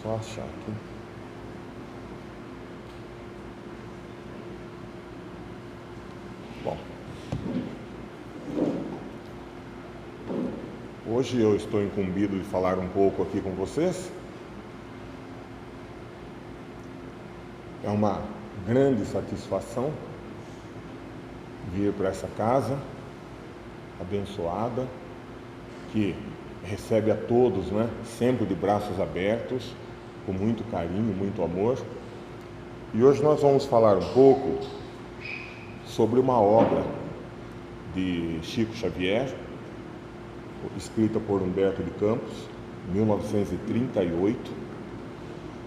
só achar aqui. Bom, hoje eu estou incumbido de falar um pouco aqui com vocês. É uma grande satisfação vir para essa casa abençoada, que recebe a todos, né, sempre de braços abertos, com muito carinho, muito amor. E hoje nós vamos falar um pouco sobre uma obra de Chico Xavier, escrita por Humberto de Campos, em 1938,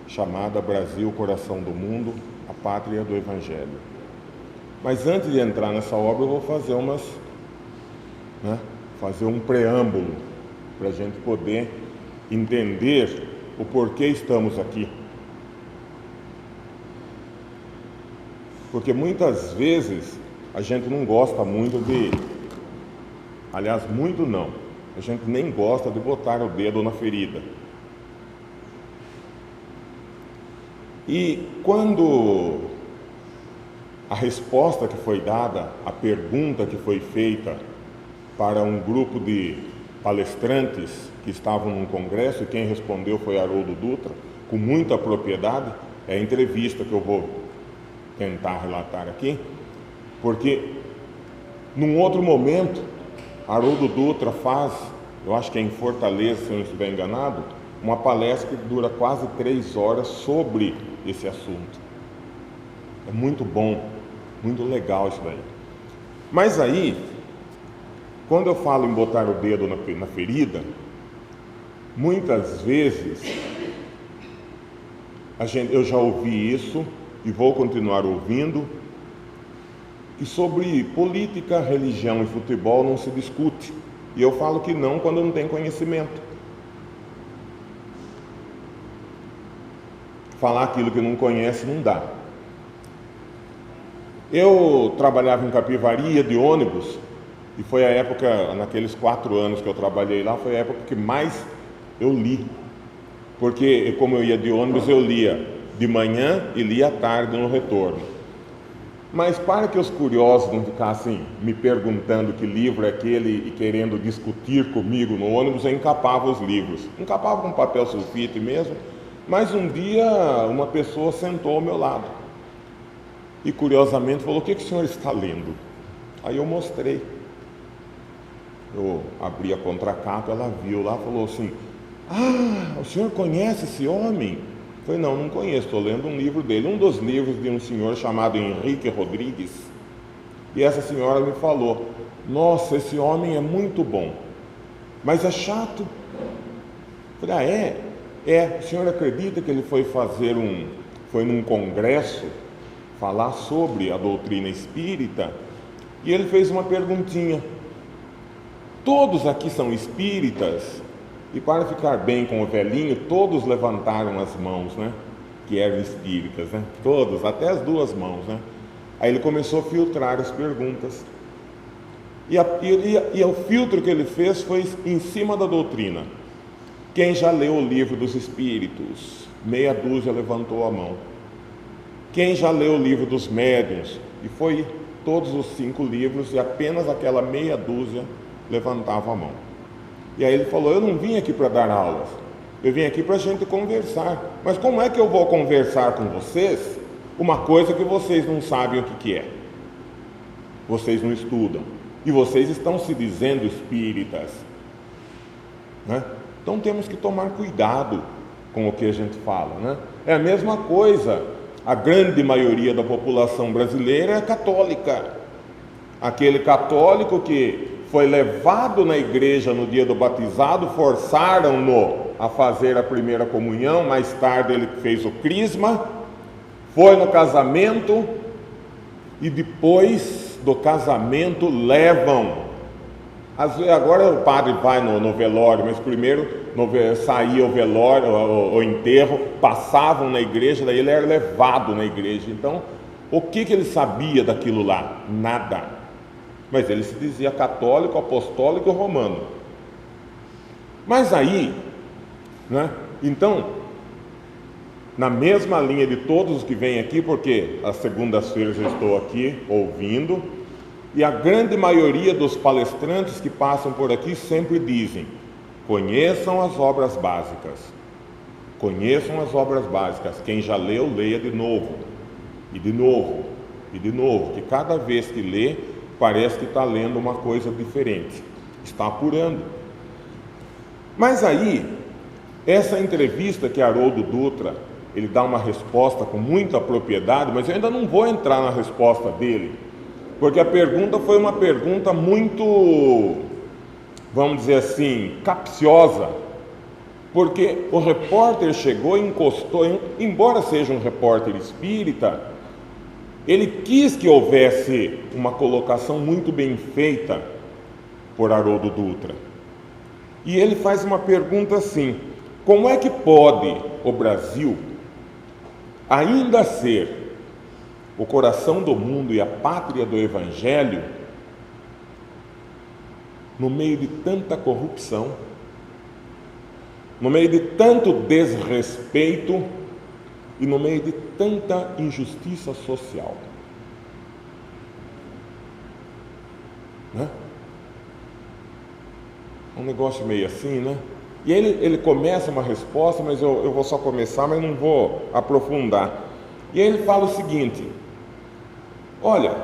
chamada Brasil, Coração do Mundo, a Pátria do Evangelho. Mas antes de entrar nessa obra, eu vou fazer fazer um preâmbulo para a gente poder entender o porquê estamos aqui. Porque muitas vezes a gente não gosta muito aliás, muito não, a gente nem gosta de botar o dedo na ferida. E quando a resposta que foi dada, a pergunta que foi feita para um grupo de palestrantes que estavam num congresso, e quem respondeu foi Haroldo Dutra, com muita propriedade, é a entrevista que eu vou tentar relatar aqui, porque num outro momento, Haroldo Dutra faz, eu acho que é em Fortaleza, se eu não estiver enganado, uma palestra que dura quase 3 horas sobre esse assunto. É muito bom, muito legal isso daí. Mas aí, quando eu falo em botar o dedo na ferida, muitas vezes eu já ouvi isso e vou continuar ouvindo, que sobre política, religião e futebol não se discute. E eu falo que não quando não tem conhecimento. Falar aquilo que não conhece não dá. Eu trabalhava em Capivari de ônibus, e foi a época, naqueles 4 anos que eu trabalhei lá, foi a época que mais eu li. Porque, como eu ia de ônibus, eu lia de manhã e lia à tarde no retorno. Mas para que os curiosos não ficassem me perguntando que livro é aquele e querendo discutir comigo no ônibus, eu encapava os livros. Encapava com papel sulfite mesmo, mas um dia uma pessoa sentou ao meu lado e curiosamente falou: "O que o senhor está lendo?" Aí eu mostrei. Eu abri a contracapa, ela viu lá, falou assim: "Ah, o senhor conhece esse homem?" Eu falei: "Não, não conheço, estou lendo um livro dele, um dos livros de um senhor chamado Henrique Rodrigues." E essa senhora me falou: "Nossa, esse homem é muito bom, mas é chato." Eu falei: "Ah, é? O senhor acredita que ele foi num congresso falar sobre a doutrina espírita, e ele fez uma perguntinha: todos aqui são espíritas?" E para ficar bem com o velhinho, todos levantaram as mãos, né? Que eram espíritas, né? Todos, até as 2 mãos, né? Aí ele começou a filtrar as perguntas. E o filtro que ele fez foi em cima da doutrina. Quem já leu o Livro dos Espíritos? Meia dúzia levantou a mão. Quem já leu o Livro dos Médiuns? E foi todos os 5 livros, e apenas aquela meia dúzia levantava a mão. E aí ele falou: "Eu não vim aqui para dar aulas, eu vim aqui para a gente conversar. Mas como é que eu vou conversar com vocês uma coisa que vocês não sabem o que é? Vocês não estudam, e vocês estão se dizendo espíritas, né? Então temos que tomar cuidado com o que a gente fala, né? É a mesma coisa, a grande maioria da população brasileira é católica. Aquele católico que foi levado na igreja no dia do batizado, forçaram-no a fazer a primeira comunhão, mais tarde ele fez o crisma, foi no casamento, e depois do casamento levam. Agora o padre vai no velório, mas primeiro saía o velório, o enterro, passavam na igreja, daí ele era levado na igreja. Então, o que ele sabia daquilo lá? Nada. Mas ele se dizia católico, apostólico e romano. Mas aí, né? Então, na mesma linha de todos os que vêm aqui, porque às segundas-feiras eu estou aqui ouvindo, e a grande maioria dos palestrantes que passam por aqui sempre dizem: conheçam as obras básicas. Conheçam as obras básicas. Quem já leu, leia de novo. E de novo. E de novo. Que cada vez que lê, parece que está lendo uma coisa diferente. Está apurando. Mas aí, essa entrevista que Haroldo Dutra, ele dá uma resposta com muita propriedade, mas eu ainda não vou entrar na resposta dele, porque a pergunta foi uma pergunta muito, vamos dizer assim, capciosa, porque o repórter chegou e encostou, embora seja um repórter espírita, ele quis que houvesse uma colocação muito bem feita por Haroldo Dutra. E ele faz uma pergunta assim: como é que pode o Brasil ainda ser o coração do mundo e a pátria do Evangelho no meio de tanta corrupção, no meio de tanto desrespeito e no meio de tanta injustiça social? Né? Um negócio meio assim, né? E ele começa uma resposta, mas eu vou só começar, mas não vou aprofundar. E aí ele fala o seguinte: olha,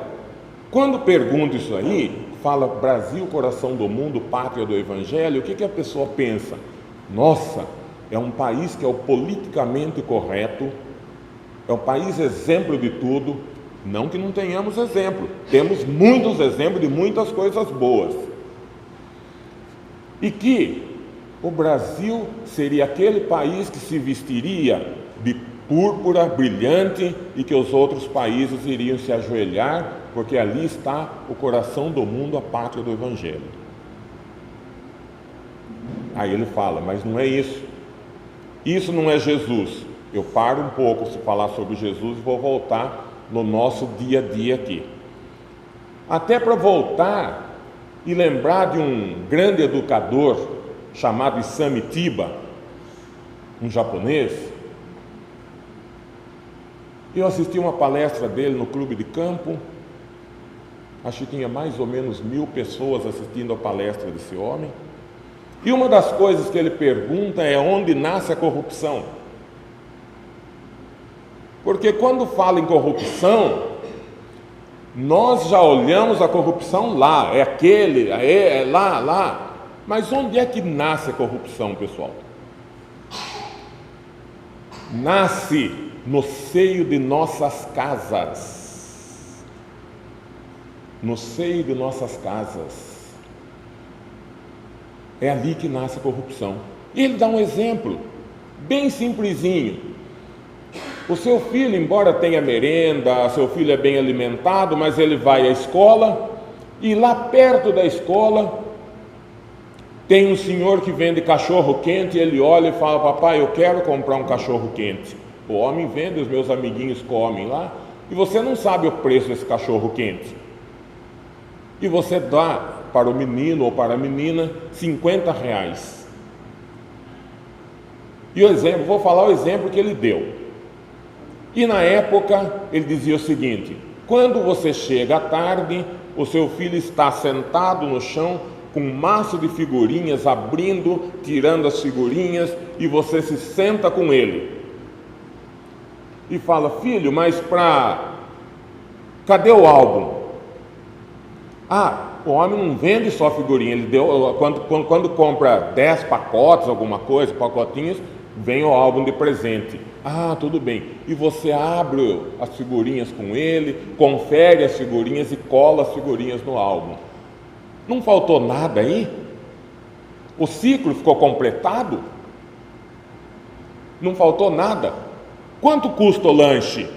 quando pergunta isso aí, fala Brasil, coração do mundo, pátria do Evangelho, o que a pessoa pensa? Nossa, é um país que é o politicamente correto, é um país exemplo de tudo. Não que não tenhamos exemplo, temos muitos exemplos de muitas coisas boas. E que o Brasil seria aquele país que se vestiria de púrpura brilhante e que os outros países iriam se ajoelhar, porque ali está o coração do mundo, a pátria do Evangelho. Aí ele fala: mas não é isso. Isso não é Jesus. Eu paro um pouco se falar sobre Jesus e vou voltar no nosso dia a dia aqui. Até para voltar e lembrar de um grande educador chamado Isamitiba, um japonês. Eu assisti uma palestra dele no Clube de Campo. Acho que tinha mais ou menos 1000 pessoas assistindo a palestra desse homem. E uma das coisas que ele pergunta é: onde nasce a corrupção? Porque quando fala em corrupção, nós já olhamos a corrupção lá, é aquele, é lá. Mas onde é que nasce a corrupção, pessoal? Nasce no seio de nossas casas. No seio de nossas casas. É ali que nasce a corrupção. E ele dá um exemplo bem simplesinho. O seu filho, embora tenha merenda, seu filho é bem alimentado, mas ele vai à escola e lá perto da escola tem um senhor que vende cachorro quente. E ele olha e fala: papai, eu quero comprar um cachorro quente. O homem vende, os meus amiguinhos comem lá, e você não sabe o preço desse cachorro quente. E você dá para o menino ou para a menina R$50. E o exemplo, vou falar o exemplo que ele deu. E na época ele dizia o seguinte: quando você chega à tarde, o seu filho está sentado no chão com um maço de figurinhas, abrindo, tirando as figurinhas, e você se senta com ele e fala: filho, mas cadê o álbum? O homem não vende só figurinha, ele deu, quando compra 10 pacotes, alguma coisa, pacotinhos, vem o álbum de presente. Tudo bem. E você abre as figurinhas com ele, confere as figurinhas e cola as figurinhas no álbum. Não faltou nada aí? O ciclo ficou completado? Não faltou nada? Quanto custa o lanche?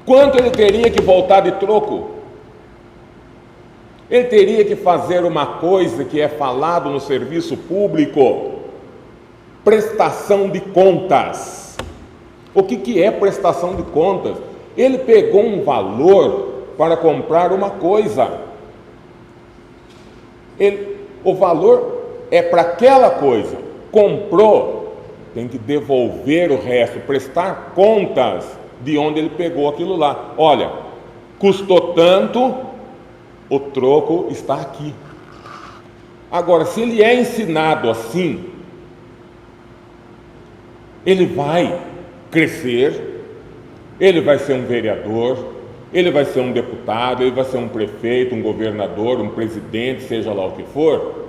Quanto ele teria que voltar de troco? Ele teria que fazer uma coisa que é falado no serviço público: prestação de contas. O que é prestação de contas? Ele pegou um valor para comprar uma coisa. O valor é para aquela coisa. Comprou, tem que devolver o resto, prestar contas de onde ele pegou aquilo lá. Olha, custou tanto, o troco está aqui. Agora, se ele é ensinado assim, ele vai crescer, ele vai ser um vereador, ele vai ser um deputado, ele vai ser um prefeito, um governador, um presidente, seja lá o que for,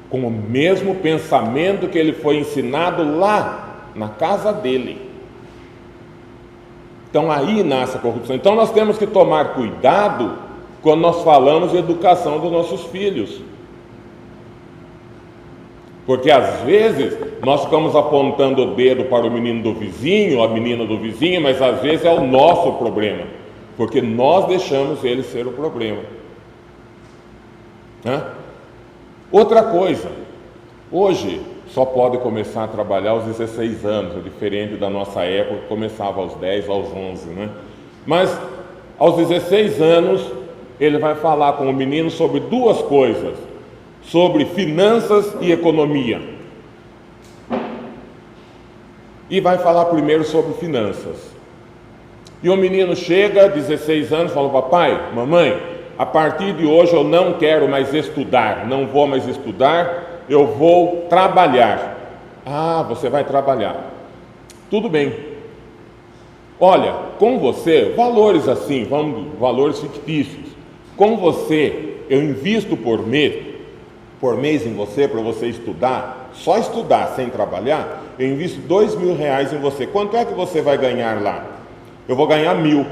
com o mesmo pensamento que ele foi ensinado lá na casa dele. Então aí nasce a corrupção. Então nós temos que tomar cuidado quando nós falamos de educação dos nossos filhos. Porque às vezes nós ficamos apontando o dedo para o menino do vizinho, a menina do vizinho, mas às vezes é o nosso problema, porque nós deixamos ele ser o problema. Outra coisa, hoje só pode começar a trabalhar aos 16 anos, é diferente da nossa época, que começava aos 10, aos 11, né? Mas aos 16 anos ele vai falar com o menino sobre duas coisas, sobre finanças e economia. E vai falar primeiro sobre finanças. E o menino chega, 16 anos, fala: papai, mamãe, a partir de hoje eu não quero mais estudar, não vou mais estudar, eu vou trabalhar. Ah, você vai trabalhar. Tudo bem. Olha, com você, valores assim, valores fictícios. Com você, eu invisto por mês em você, para você estudar, só estudar sem trabalhar, eu invisto R$2.000 em você. Quanto é que você vai ganhar lá? Eu vou ganhar 1.000.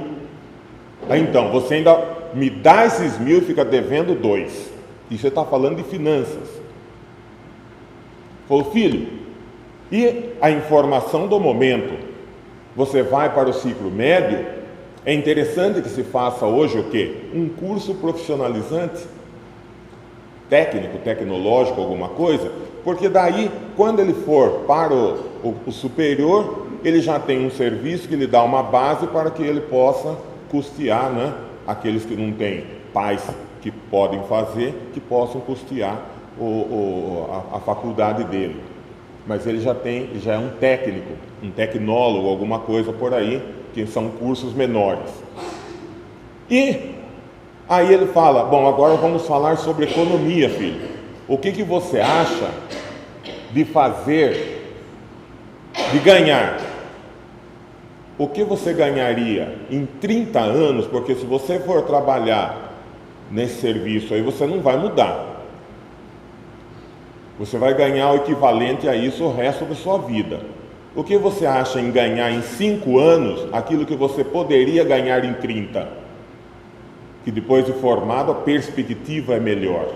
Então, você ainda me dá esses 1.000 e fica devendo 2. E você está falando de finanças. Falou: filho, e a informação do momento? Você vai para o ciclo médio? É interessante que se faça hoje o quê? Um curso profissionalizante, técnico, tecnológico, alguma coisa, porque daí, quando ele for para o superior, ele já tem um serviço que lhe dá uma base para que ele possa custear, né? Aqueles que não têm pais que podem fazer, que possam custear a faculdade dele. Mas ele já é um técnico, um tecnólogo, alguma coisa por aí, que são cursos menores. E aí ele fala: bom, agora vamos falar sobre economia, filho. O que você acha de fazer, de ganhar? O que você ganharia em 30 anos? Porque se você for trabalhar nesse serviço aí, você não vai mudar. Você vai ganhar o equivalente a isso o resto da sua vida. O que você acha em ganhar em 5 anos aquilo que você poderia ganhar em 30? Que depois de formado a perspectiva é melhor.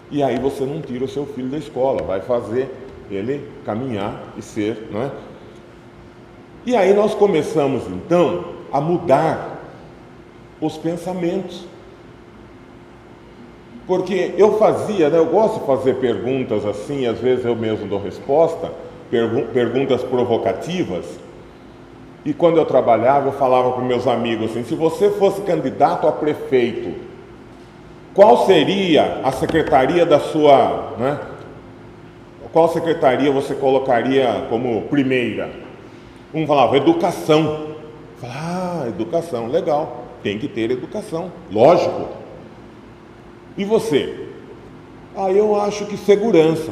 E aí você não tira o seu filho da escola, vai fazer ele caminhar e ser, não é? E aí nós começamos então a mudar os pensamentos. Porque eu fazia, né, eu gosto de fazer perguntas assim, às vezes eu mesmo dou resposta, perguntas provocativas. E quando eu trabalhava, eu falava para meus amigos assim: se você fosse candidato a prefeito, qual seria a secretaria da sua, né? Qual secretaria você colocaria como primeira? Um falava: educação. Eu falava: educação, legal, tem que ter educação, lógico. E você? Eu acho que segurança.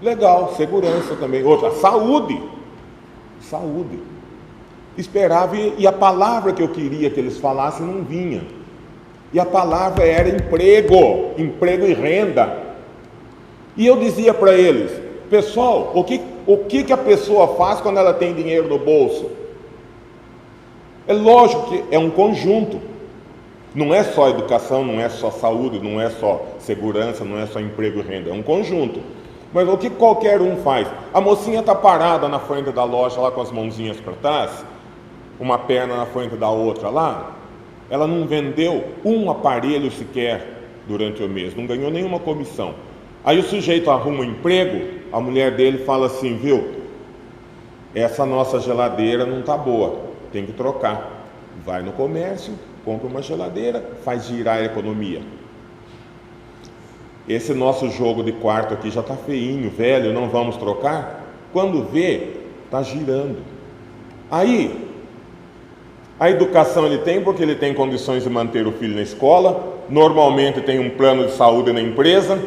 Legal, segurança também. Outra, saúde. Esperava, e a palavra que eu queria que eles falassem não vinha. E a palavra era emprego e renda. E eu dizia para eles: pessoal, o que a pessoa faz quando ela tem dinheiro no bolso? É lógico que é um conjunto. Não é só educação, não é só saúde, não é só segurança, não é só emprego e renda, é um conjunto. Mas o que qualquer um faz? A mocinha está parada na frente da loja lá com as mãozinhas para trás, uma perna na frente da outra lá, ela não vendeu um aparelho sequer durante o mês, não ganhou nenhuma comissão. Aí o sujeito arruma um emprego, a mulher dele fala assim: viu, essa nossa geladeira não está boa, tem que trocar. Vai no comércio, compra uma geladeira, faz girar a economia. esse nosso jogo de quarto aqui já está feinho, velho, não vamos trocar? Quando vê, está girando. Aí, a educação ele tem porque ele tem condições de manter o filho na escola, normalmente tem um plano de saúde na empresa,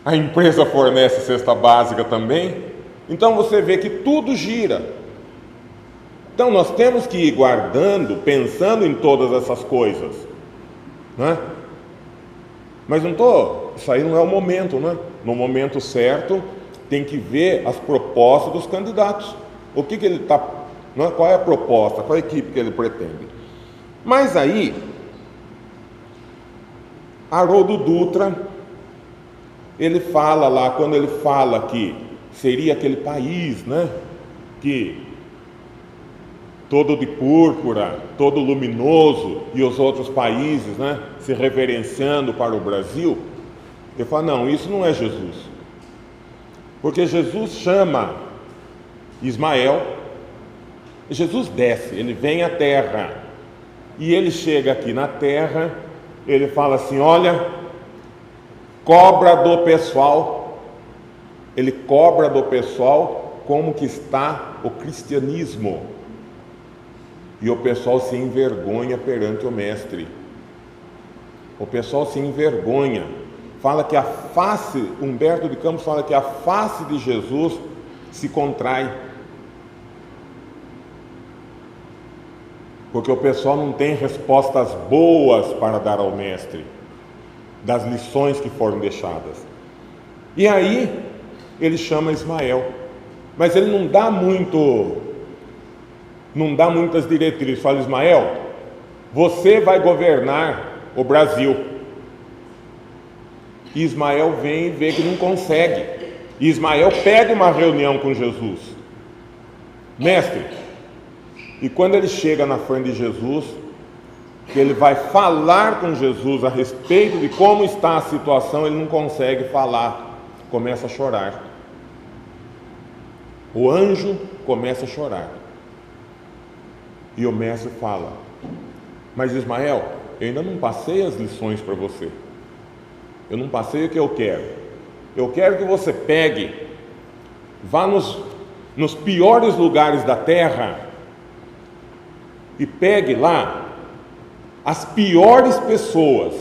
a empresa fornece cesta básica também, então você vê que tudo gira. Então nós temos que ir guardando, pensando em todas essas coisas, né? Mas isso aí não é o momento, né? No momento certo, tem que ver as propostas dos candidatos. O que ele está, né? Qual é a proposta, qual é a equipe que ele pretende. Mas aí, Haroldo Dutra, ele fala lá, quando ele fala que seria aquele país, né? Que todo de púrpura, todo luminoso, e os outros países, né, se reverenciando para o Brasil, eu falo, não, isso não é Jesus. Porque Jesus chama Ismael, Jesus desce, ele vem à terra, e ele chega aqui na terra, ele fala assim, olha, cobra do pessoal, ele cobra do pessoal como que está o cristianismo. E o pessoal se envergonha perante o mestre. O pessoal se envergonha. Fala que a face, Humberto de Campos fala que a face de Jesus se contrai. Porque o pessoal não tem respostas boas para dar ao mestre, das lições que foram deixadas. E aí, ele chama Ismael. Mas ele não dá muitas diretrizes. Fala, Ismael, você vai governar o Brasil. E Ismael vem e vê que não consegue. E Ismael pede uma reunião com Jesus. Mestre, e quando ele chega na frente de Jesus, que ele vai falar com Jesus a respeito de como está a situação, ele não consegue falar, começa a chorar. O anjo começa a chorar. E o mestre fala, mas Ismael, eu ainda não passei as lições para você. Eu não passei o que eu quero. Eu quero que você pegue, vá nos piores lugares da terra e pegue lá as piores pessoas,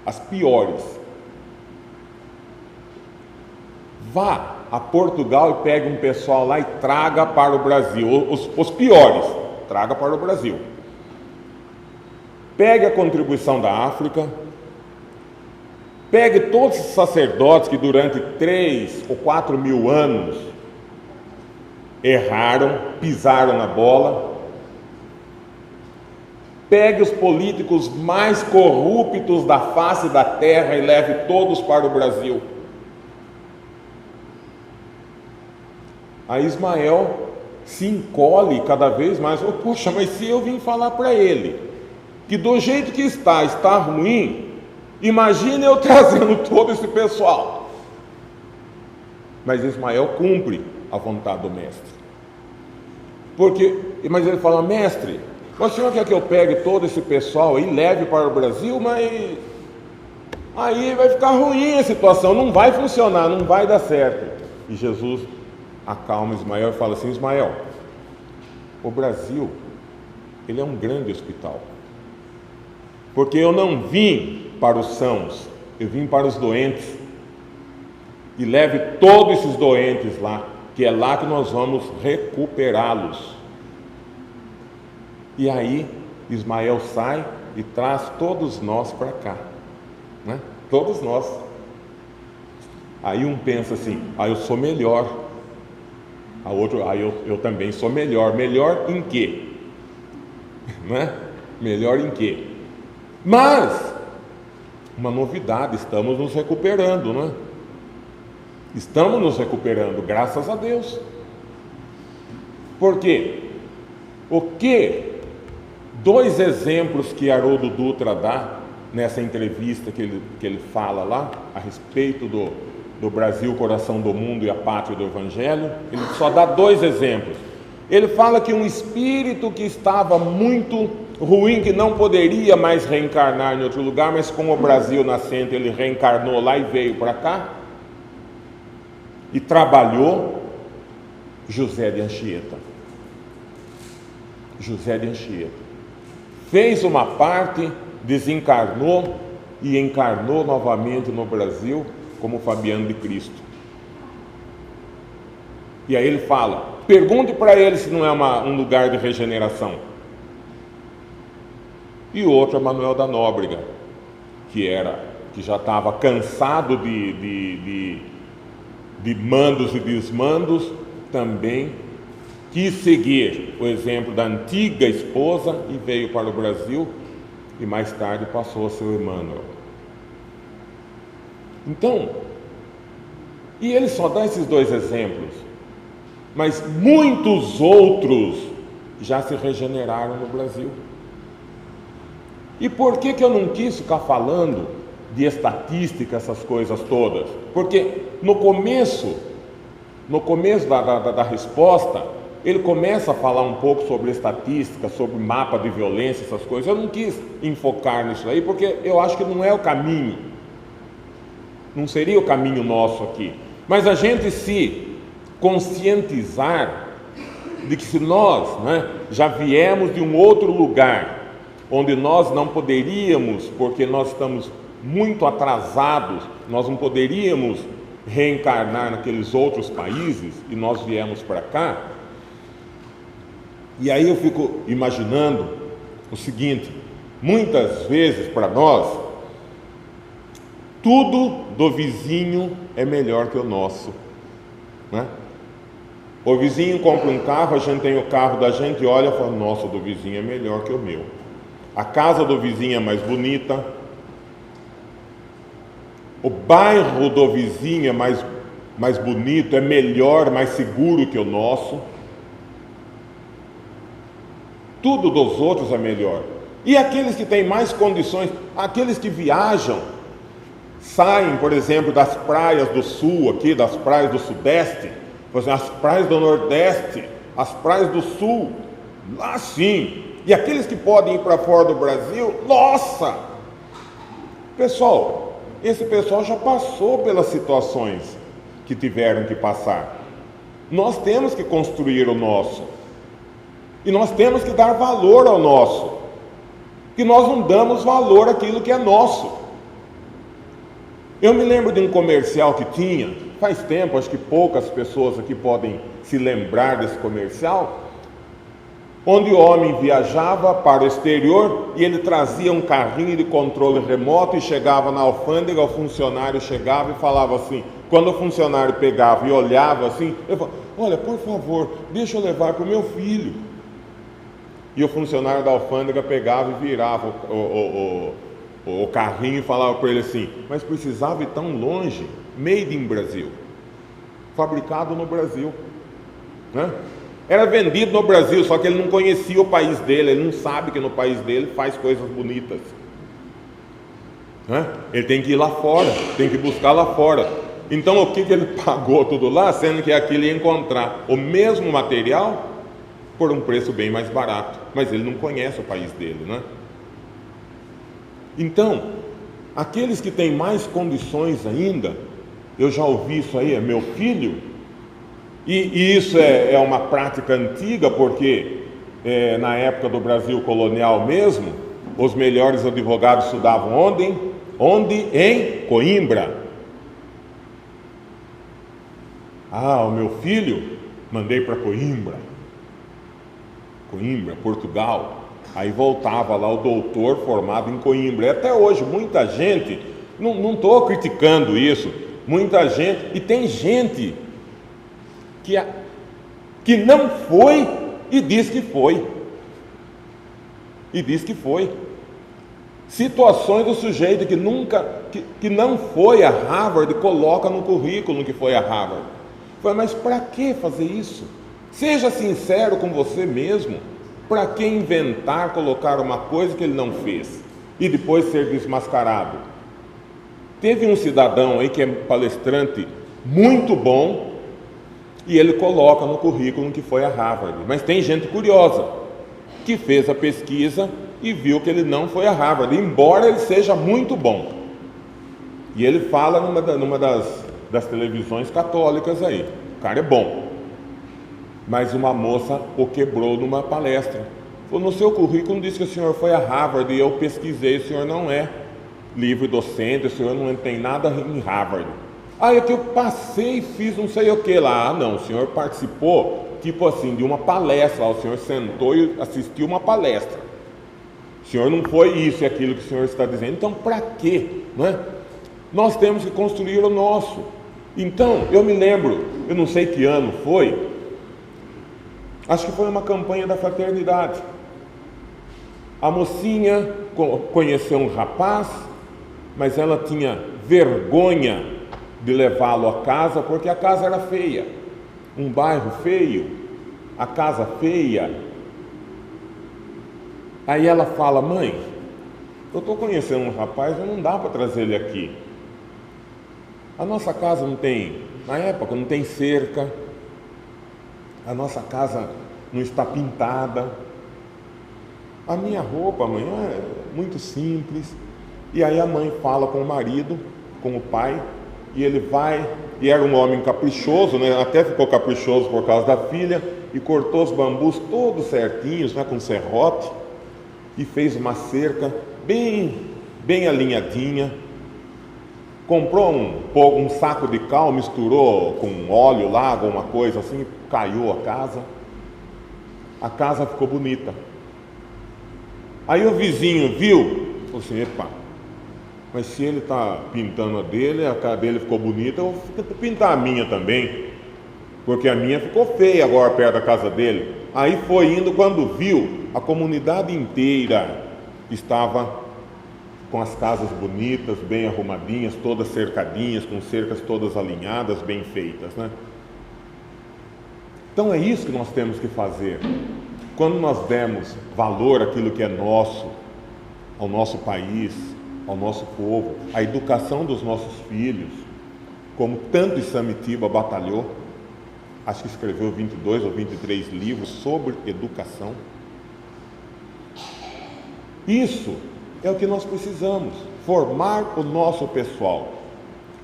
as piores. Vá a Portugal e pegue um pessoal lá e traga para o Brasil, os piores. Traga para o Brasil. Pegue a contribuição da África, pegue todos os sacerdotes que durante 3 ou 4 mil anos erraram, pisaram na bola, pegue os políticos mais corruptos da face da terra e leve todos para o Brasil. Aí Ismael se encolhe cada vez mais. Oh, poxa, mas se eu vim falar para ele que do jeito que está ruim, imagine eu trazendo todo esse pessoal. Mas Ismael cumpre a vontade do mestre. Mas ele fala, mestre, o senhor quer que eu pegue todo esse pessoal e leve para o Brasil, mas aí vai ficar ruim a situação, não vai funcionar, não vai dar certo. E Jesus acalma Ismael e fala assim, Ismael, o Brasil, ele é um grande hospital, porque eu não vim para os sãos, eu vim para os doentes, e leve todos esses doentes lá, que é lá que nós vamos recuperá-los. E aí Ismael sai e traz todos nós para cá, né? Todos nós. Aí um pensa assim, eu sou melhor. A outro, eu também sou melhor. Melhor em quê? Né? Melhor em quê? Mas, uma novidade, estamos nos recuperando, né? Estamos nos recuperando, graças a Deus. Por quê? O que? 2 exemplos que Haroldo Dutra dá nessa entrevista que ele fala lá, a respeito do Brasil, coração do mundo e a pátria do Evangelho, ele só dá 2 exemplos. Ele fala que um espírito que estava muito ruim que não poderia mais reencarnar em outro lugar, mas como o Brasil nascente, ele reencarnou lá e veio para cá, e trabalhou. José de Anchieta. José de Anchieta fez uma parte, desencarnou e encarnou novamente no Brasil como Fabiano de Cristo. E aí ele fala, pergunte para ele se não é um lugar de regeneração. E o outro é Manuel da Nóbrega, que já estava cansado de mandos e desmandos, também quis seguir o exemplo da antiga esposa e veio para o Brasil, e mais tarde passou a ser o Emmanuel. Então, e ele só dá esses dois exemplos, mas muitos outros já se regeneraram no Brasil. E por que eu não quis ficar falando de estatística, essas coisas todas? Porque no começo da resposta, ele começa a falar um pouco sobre estatística, sobre mapa de violência, essas coisas. Eu não quis enfocar nisso aí, porque eu acho que não é o caminho, não seria o caminho nosso aqui. Mas a gente se conscientizar de que se nós, já viemos de um outro lugar, onde nós não poderíamos, porque nós estamos muito atrasados, nós não poderíamos reencarnar naqueles outros países, e nós viemos para cá. E aí eu fico imaginando o seguinte: muitas vezes para nós, tudo do vizinho é melhor que o nosso, né? O vizinho compra um carro, a gente tem o carro da gente, olha e fala, nossa, o do vizinho é melhor que o meu. A casa do vizinho é mais bonita, o bairro do vizinho é mais bonito, é melhor, mais seguro que o nosso. Tudo dos outros é melhor. E aqueles que têm mais condições, aqueles que viajam, saem, por exemplo, das praias do sul aqui, das praias do sudeste, por exemplo, as praias do nordeste, as praias do sul, lá sim. E aqueles que podem ir para fora do Brasil, nossa! Pessoal, esse pessoal já passou pelas situações que tiveram que passar. Nós temos que construir o nosso. E nós temos que dar valor ao nosso. Que nós não damos valor àquilo que é nosso. Eu me lembro de um comercial que tinha, faz tempo, acho que poucas pessoas aqui podem se lembrar desse comercial, onde o homem viajava para o exterior e ele trazia um carrinho de controle remoto e chegava na alfândega, o funcionário chegava e falava assim, quando o funcionário pegava e olhava assim, ele falava, olha, por favor, deixa eu levar para o meu filho. E o funcionário da alfândega pegava e virava o carrinho e falava para ele assim, mas precisava ir tão longe, made in Brasil, fabricado no Brasil, né? Era vendido no Brasil, só que ele não conhecia o país dele, ele não sabe que no país dele faz coisas bonitas, né? Ele tem que ir lá fora, tem que buscar lá fora. Então o que ele pagou tudo lá, sendo que aquilo ia encontrar o mesmo material por um preço bem mais barato, mas ele não conhece o país dele, né? Então, aqueles que têm mais condições ainda, eu já ouvi isso aí, é meu filho. E isso é uma prática antiga, porque na época do Brasil colonial mesmo, os melhores advogados estudavam onde? Em Coimbra. Ah, o meu filho, mandei para Coimbra, Portugal. Aí voltava lá o doutor formado em Coimbra. E até hoje, muita gente, não estou criticando isso, muita gente, e tem gente que não foi e diz que foi. Situações do sujeito que não foi a Harvard, coloca no currículo que foi a Harvard. Mas para que fazer isso? Seja sincero com você mesmo. Para que inventar, colocar uma coisa que ele não fez e depois ser desmascarado? Teve um cidadão aí que é palestrante muito bom, e ele coloca no currículo que foi a Harvard. Mas tem gente curiosa, que fez a pesquisa e viu que ele não foi a Harvard, embora ele seja muito bom. E ele fala numa das televisões católicas aí, o cara é bom. Mas uma moça o quebrou numa palestra. Falou, no seu currículo diz que o senhor foi a Harvard, e eu pesquisei, o senhor não é livre docente, o senhor não tem nada em Harvard. É que eu passei e fiz não sei o que lá. Não, o senhor participou, tipo assim, de uma palestra, o senhor sentou e assistiu uma palestra. O senhor não foi isso e aquilo que o senhor está dizendo. Então, para quê? Não é? Nós temos que construir o nosso. Então, eu me lembro, eu não sei que ano foi, acho que foi uma campanha da fraternidade. A mocinha conheceu um rapaz, mas ela tinha vergonha de levá-lo a casa, porque a casa era feia, um bairro feio, a casa feia. Aí ela fala, mãe, eu estou conhecendo um rapaz, mas não dá para trazer ele aqui. A nossa casa não tem, na época não tem cerca, a nossa casa não está pintada, a minha roupa, mãe, é muito simples. E aí a mãe fala com o marido, com o pai, e ele vai, e era um homem caprichoso, né? Até ficou caprichoso por causa da filha, e cortou os bambus todos certinhos, né? Com serrote, e fez uma cerca bem alinhadinha, comprou um saco de cal, misturou com óleo lá, alguma coisa assim, caiu a casa ficou bonita. Aí o vizinho viu, falou assim, epa, mas se ele está pintando a dele, a casa dele ficou bonita, eu vou pintar a minha também, porque a minha ficou feia agora perto da casa dele. Aí foi indo, quando viu, a comunidade inteira estava com as casas bonitas, bem arrumadinhas, todas cercadinhas, com cercas todas alinhadas, bem feitas, né? Então é isso que nós temos que fazer. Quando nós demos valor àquilo que é nosso, ao nosso país, ao nosso povo, à educação dos nossos filhos, como tanto Isamitiba batalhou, acho que escreveu 22 ou 23 livros sobre educação. Isso é o que nós precisamos, formar o nosso pessoal.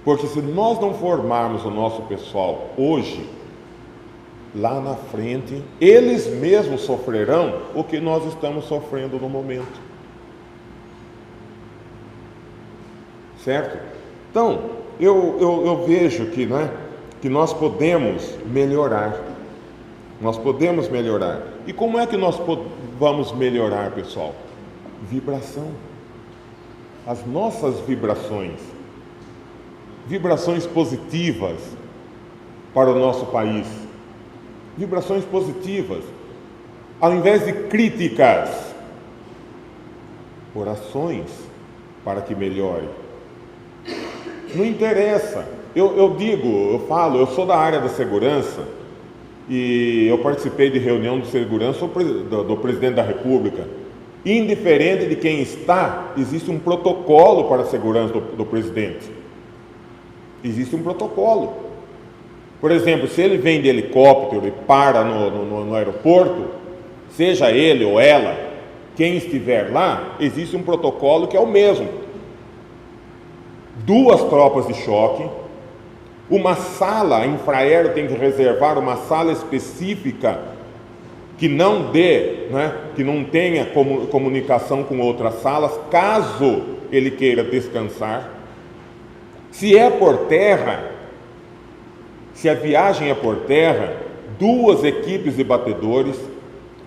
Porque se nós não formarmos o nosso pessoal hoje, lá na frente, eles mesmos sofrerão o que nós estamos sofrendo no momento. Certo? Então, eu vejo que, né, que nós podemos melhorar. Nós podemos melhorar. E como é que nós vamos melhorar, pessoal? Vibração. As nossas vibrações. Vibrações positivas para o nosso país. Vibrações positivas, ao invés de críticas, orações para que melhore. Não interessa, eu falo, eu sou da área da segurança e eu participei de reunião de segurança do presidente da República. Indiferente de quem está, existe um protocolo para a segurança do presidente. Existe um protocolo. Por exemplo, se ele vem de helicóptero e para no aeroporto, seja ele ou ela, quem estiver lá, existe um protocolo que é o mesmo. 2 tropas de choque, uma sala, a Infraero tem que reservar uma sala específica que não dê, né, que não tenha comunicação com outras salas, caso ele queira descansar. Se é por terra, se a viagem é por terra, 2 equipes de batedores,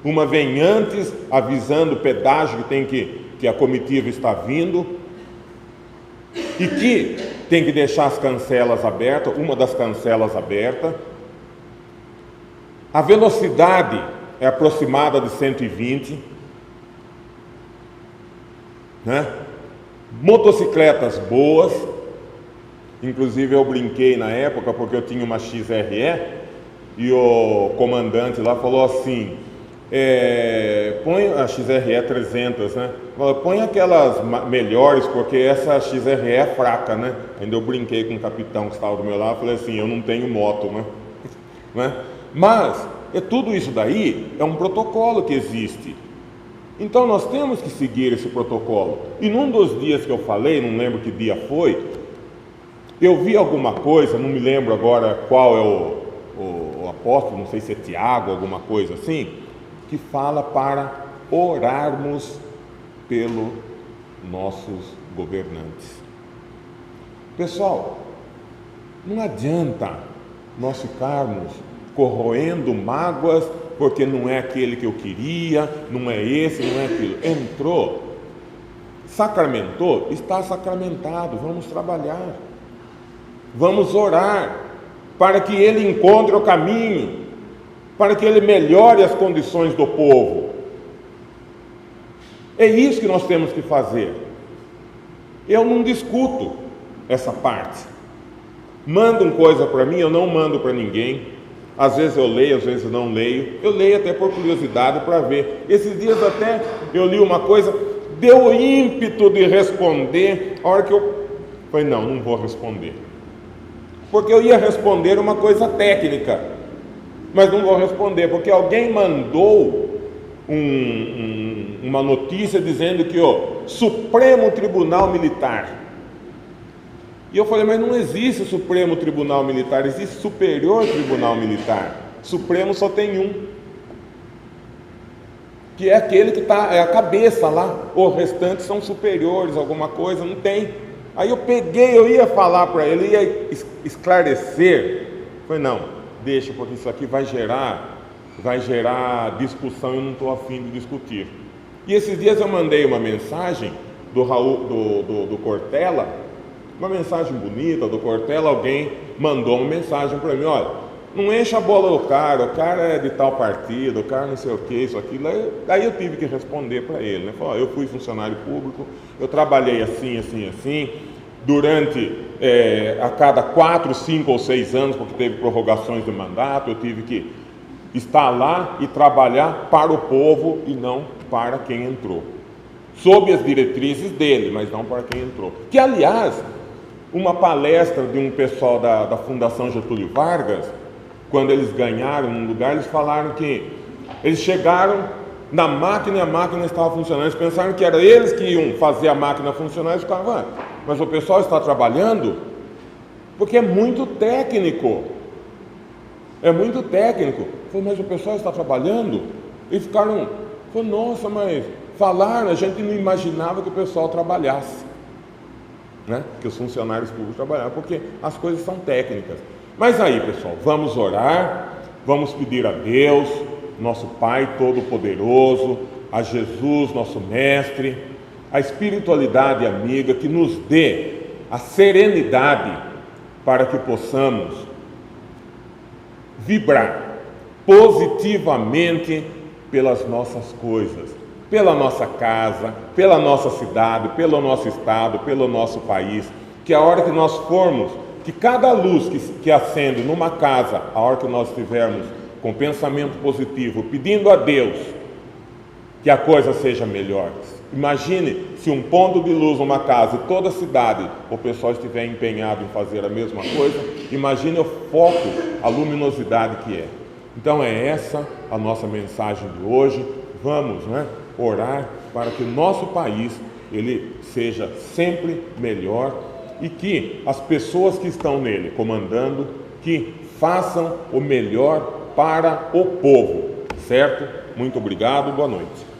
uma vem antes avisando o pedágio que a comitiva está vindo e que tem que deixar as cancelas abertas, uma das cancelas aberta. A velocidade é aproximada de 120, né? Motocicletas boas. Inclusive eu brinquei na época porque eu tinha uma XRE e o comandante lá falou assim, põe a XRE 300, né? Põe aquelas melhores porque essa XRE é fraca, né? Ainda eu brinquei com o capitão que estava do meu lado, falei assim, eu não tenho moto, né? Mas tudo isso daí é um protocolo que existe. Então nós temos que seguir esse protocolo. E num dos dias que eu falei, não lembro que dia foi, eu vi alguma coisa, não me lembro agora qual é o apóstolo, não sei se é Tiago, alguma coisa assim, que fala para orarmos pelos nossos governantes. Pessoal, não adianta nós ficarmos corroendo mágoas, porque não é aquele que eu queria, não é esse, não é aquilo. Entrou, sacramentou, está sacramentado, vamos trabalhar. Vamos orar para que ele encontre o caminho, para que ele melhore as condições do povo. É isso que nós temos que fazer. Eu não discuto essa parte. Mandam coisa para mim, eu não mando para ninguém. Às vezes eu leio, às vezes eu não leio. Eu leio até por curiosidade para ver. Esses dias até eu li uma coisa, deu ímpeto de responder. A hora que eu falei, não vou responder. Porque eu ia responder uma coisa técnica, mas não vou responder, porque alguém mandou uma notícia dizendo que o Supremo Tribunal Militar. E eu falei, mas não existe Supremo Tribunal Militar, existe Superior Tribunal Militar. Supremo só tem um, que é aquele que está, é a cabeça lá. Os restantes são superiores, alguma coisa, não tem. Aí eu peguei, eu ia falar para ele, ia esclarecer. Falei, não, deixa, porque isso aqui vai gerar discussão e eu não estou afim de discutir. E esses dias eu mandei uma mensagem do Cortella, uma mensagem bonita do Cortella. Alguém mandou uma mensagem para mim, olha, não enche a bola do cara, o cara é de tal partido, o cara não sei o que, isso, aquilo. Aí eu tive que responder para ele, né? Falei, eu fui funcionário público, eu trabalhei assim, durante, a cada 4, 5 ou 6 anos, porque teve prorrogações de mandato, eu tive que estar lá e trabalhar para o povo e não para quem entrou. Sob as diretrizes dele, mas não para quem entrou. Que, aliás, uma palestra de um pessoal da Fundação Getúlio Vargas, quando eles ganharam um lugar, eles falaram que eles chegaram na máquina e a máquina estava funcionando. Eles pensaram que era eles que iam fazer a máquina funcionar. Eles ficaram, mas o pessoal está trabalhando? Porque é muito técnico. É muito técnico. Falei, mas o pessoal está trabalhando? E ficaram, nossa, mas falaram, a gente não imaginava que o pessoal trabalhasse, né? Que os funcionários públicos trabalhavam, porque as coisas são técnicas. Mas aí, pessoal, vamos orar, vamos pedir a Deus, nosso Pai Todo-Poderoso, a Jesus, nosso Mestre, a espiritualidade amiga, que nos dê a serenidade para que possamos vibrar positivamente pelas nossas coisas, pela nossa casa, pela nossa cidade, pelo nosso estado, pelo nosso país. Que a hora que nós formos, que cada luz que acende numa casa, a hora que nós estivermos com pensamento positivo, pedindo a Deus que a coisa seja melhor. Imagine se um ponto de luz numa casa e toda a cidade, o pessoal estiver empenhado em fazer a mesma coisa. Imagine o foco, a luminosidade que é. Então é essa a nossa mensagem de hoje. Vamos, orar para que o nosso país ele seja sempre melhor e que as pessoas que estão nele comandando, que façam o melhor para o povo, certo? Muito obrigado, boa noite.